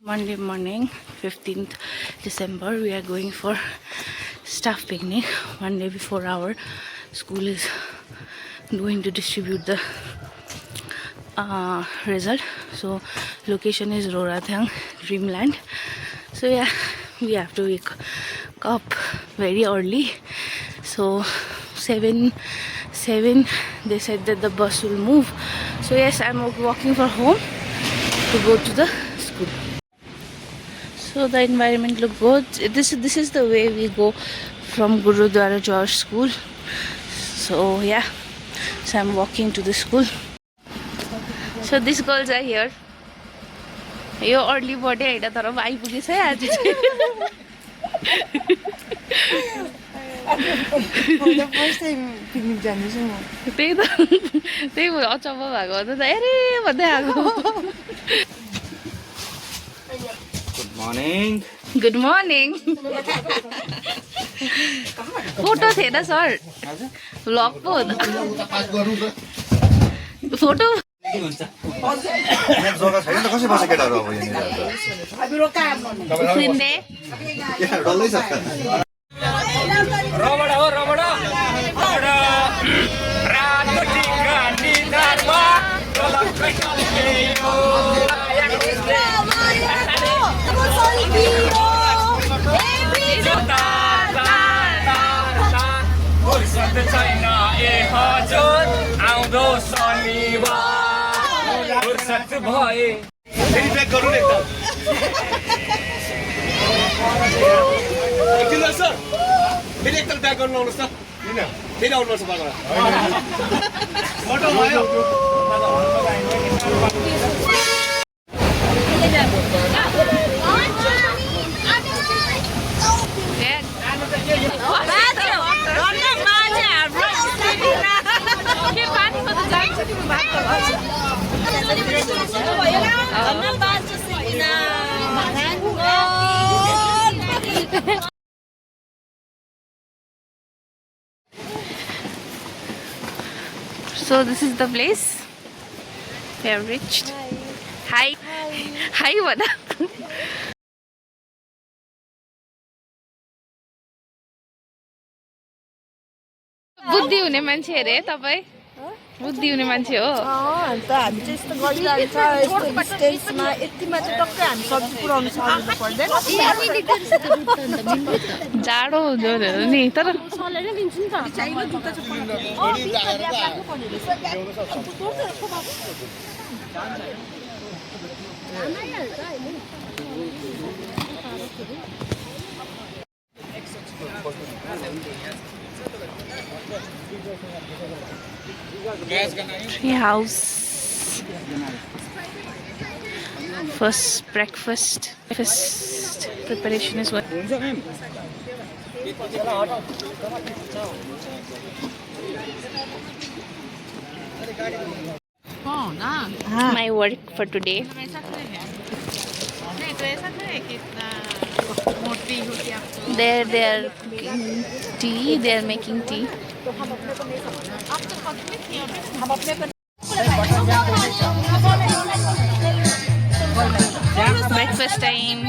Monday morning, 15th December, we are going for staff picnic. One day before our school is going to distribute the result. So location is Rorathang Dreamland. So yeah, we have to wake up very early. So 7 they said that the bus will move. So yes, I'm walking for home to go to the school. So the environment look good. This is the way we go from Gurudwara to our school. So yeah, so I'm walking to the school. So these girls are here. यो early birthday होइन तर आइपुगेछ है आज चाहिँ त्यही त त्यही अचम्म भएको अन्त त अरे भन्दै आएको गुड मर्निङ फोटो थिएन सर भ्लग पो हो photo So this is the place we have reached. Hi. Hi Vada. बुद्धि हुने मान्छे अरे तपाईँ बुद्धि हुने मान्छे हो अन्त हामी चाहिँ यस्तो गरिरहन्छ यस्तो डिस्टेन्समा यतिमा चाहिँ टक्कै हामी सब्जी पुऱ्याउनु सक्नु पर्दैन जाडो हुन्छ भनेर नि तर सलेर दिन्छु नि त tree house. First breakfast preparation is what. My work for today. There they are cooking tea. They are making tea. Breakfast time.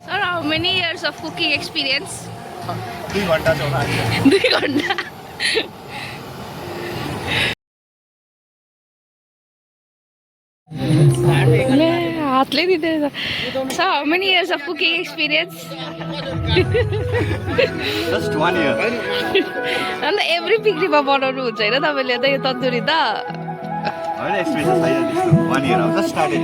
Sir, how many years of cooking experience? 2 घण्टा छ होला 2 घण्टा हातले दिँदैन So how many years of cooking experience? Just 1 year. अन्त every पिक्निकमा बनाउनु हुन्छ होइन तपाईँले त यो तन्दुरी त होइन एक्सपिरियन्स छैन त्यस्तो 1 year just started.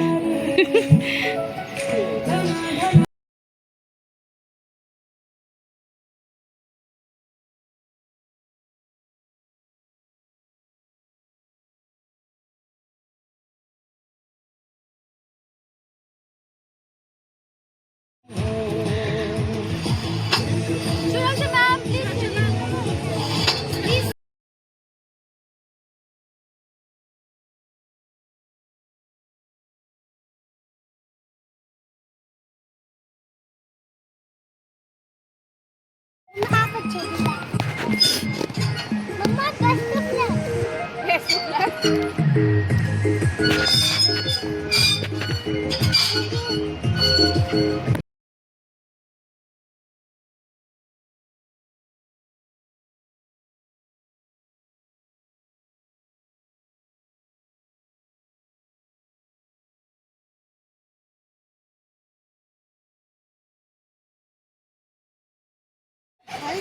Mama,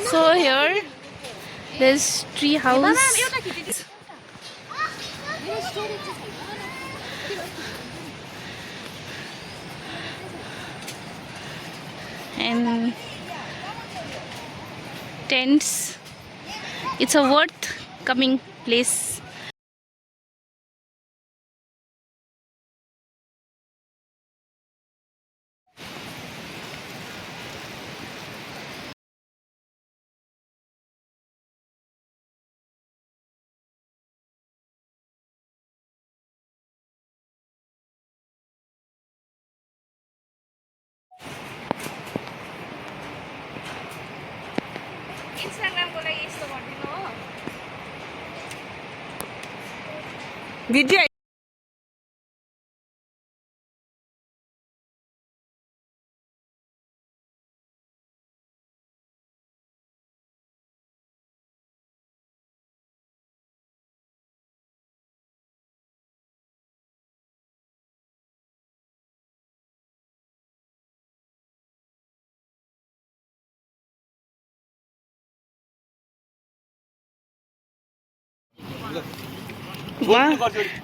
So here, there's tree house. And tents. It's a worth coming place. Video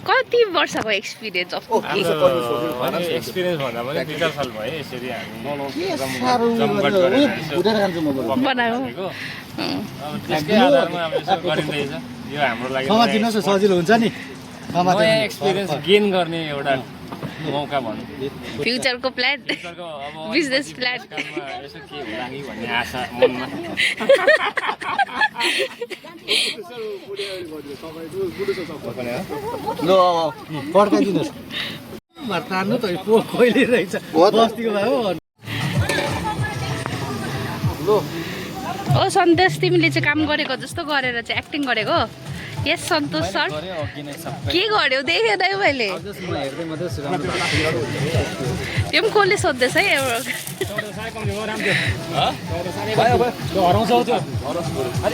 कति वर्षको एक्सपिरियन्स अफ कुकिङ एक्सपिरियन्स भन्दा पनि 2-4 साल भयो यसरी बनायो त्यसकै आधारमा अब यसो गरिँदैछ यो हाम्रो लागि सजिलो हुन्छ नि नयाँ एक्सपिरियन्स गेन गर्ने एउटा मौका भनौँ फ्युचरको प्लान बिजनेस प्लान यसो के होला नि भन्ने आशा मनमा ल पड्काइदिनुहोस् तान्नु त कहिले रहेछ बस्तीको भए हो ओ सन्तोष तिमीले चाहिँ काम गरेको जस्तो गरेर चाहिँ एक्टिङ गरेको यस सन्तोष सर के गर्यो देखेन मैले त्यो पनि कसले सोध्दैछ है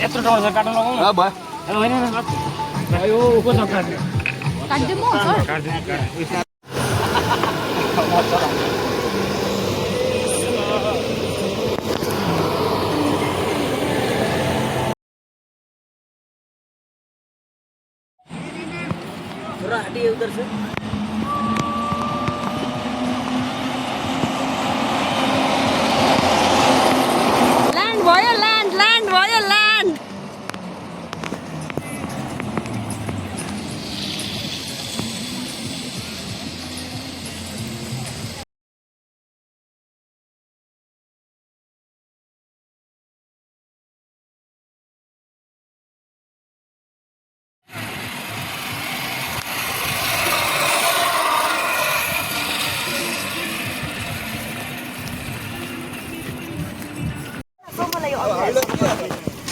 यत्रो टाढो छ काट्न लगाउनु ल्यान्ड भयो ल्यान्ड भयो ल्यान्ड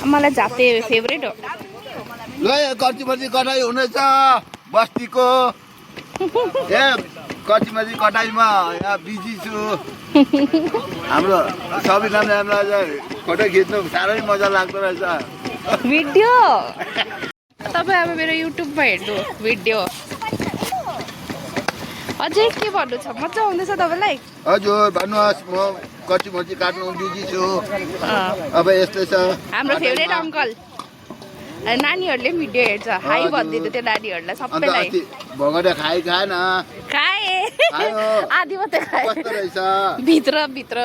मलाई झापे फेभरेट हो ल कर्चिमर्ची कटाइ हुनेछ बस्तीको ए कर्चिमर्ची कटाइमा यहाँ बिजी छु हाम्रो सबै नामलाई चाहिँ फोटो खिच्नु साह्रै मजा लाग्दो रहेछ भिडियो तपाईँ अब मेरो युट्युबमा हेर्नु भिडियो अझै के भन्नु छ मजा आउँदैछ तपाईँलाई हजुर भन्नुहोस् म कर्चिमर्ची काट्नु बिजी छु अब यस्तै छ हाम्रो फेभरेट अङ्कल नानीहरूले पनि भिडियो हेर्छ हाई भनिदिनु त्यो नानीहरूलाई अन्त सबैलाई अस्ति भगटे खाएन खाए खायो। आधी मात्रै खाए कस्तो रहेछ भित्र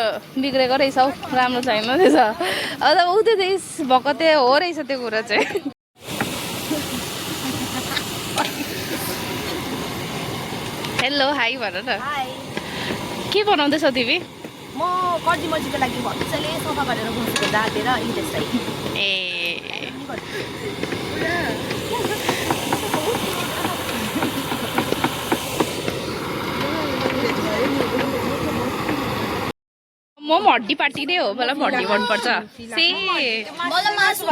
बिग्रेको रहेछ हौ राम्रो छैन रहेछ अन्त ऊ त्यो भकते हो रहेछ त्यो कुरा चाहिँ हेलो हाई भन न के बनाउँदैछौ तिमी म कर्चिमर्चीको लागि भत्सले सफा गरेर बसेको दाँतेर इन्टेस्टाइन ए म हड्डी पार्टी नै हो मलाई हड्डी मनपर्छ से मलाई मासु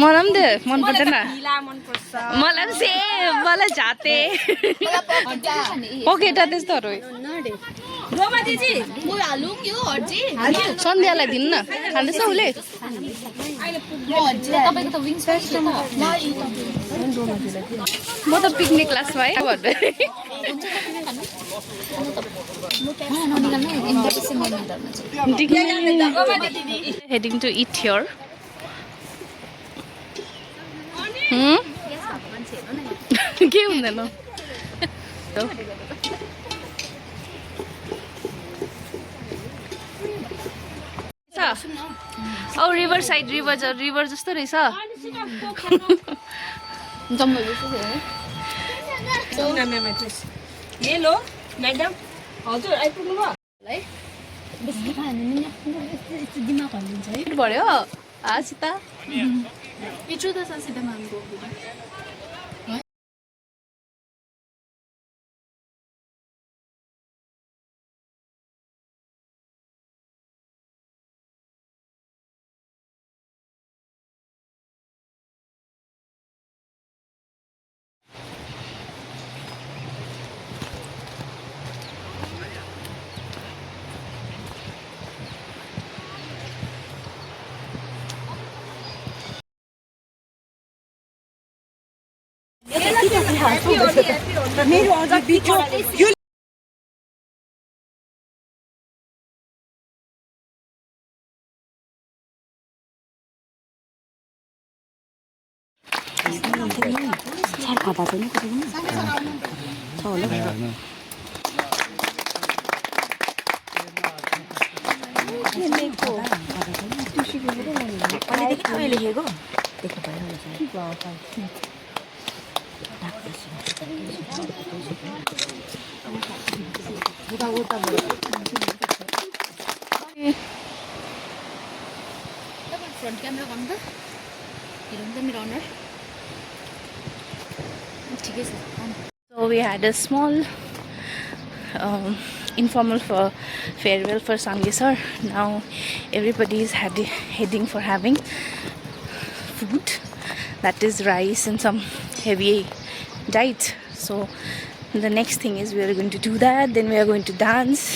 मलाई पनि त मन पर्दैन मलाई पनि से मलाई झाते पकेटा त्यस्तोहरू सन्ध्यालाई दिनु न खाँदैछ उसले म त पिकनिक क्लासमा है heading to eat here. के हुँदैन औ रिभर साइड रिभर जस्तो रहेछ हेलो म्याडम हजुर आइपुग्नु भयो बढ्यो सीता मेरो अझ बिचो यो फ्रन्ट क्यामेरा गर्नु त हेरौँ त मेरो अनुहार ठिकै छ So we had a small informal farewell for Sangye sir. Now everybody is heading for having food, that is rice and some heavy diet. So the next thing is we are going to do that, then we are going to dance.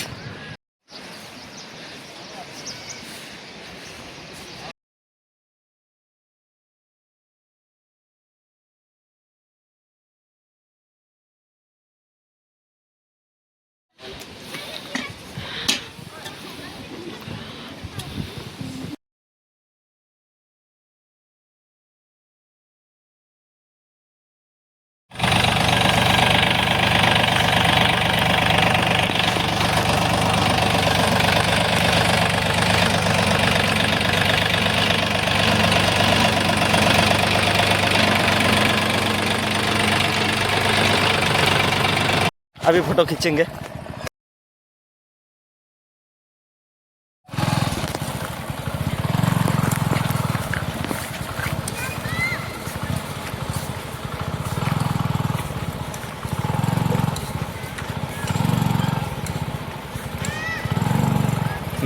अभी photo खींचेंगे।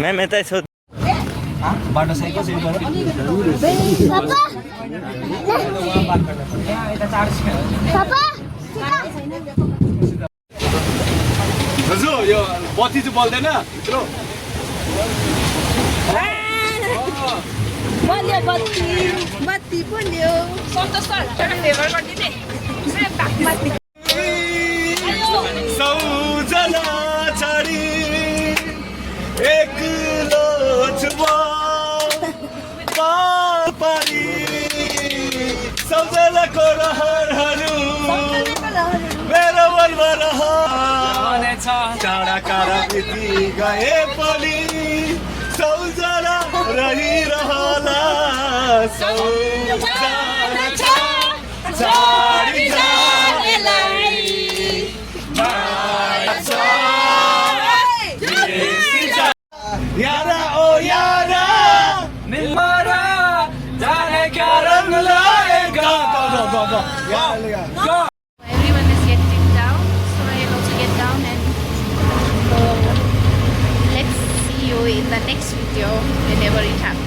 मैं यता छु। बाटो सही कसरी गयो? पापा हजुर यो बत्ती चाहिँ बल्दैन भित्र बल्यो बत्ती बल्यो सन्तोष सर एउटा फेभर गरिदिने सौजना छाडी एक्लो छुबा पारी सौजनाको रहरहरू मेरो मनमा रहनेछ टाढा टाढा बिति गए पनि सौजना रहिरहला सौजना छाडी जानेलाई यारा ओ यारा निम्बरा जाने कारण लाएगा Everyone is getting down, so I'll also get down and let's see the next video whenever it happens.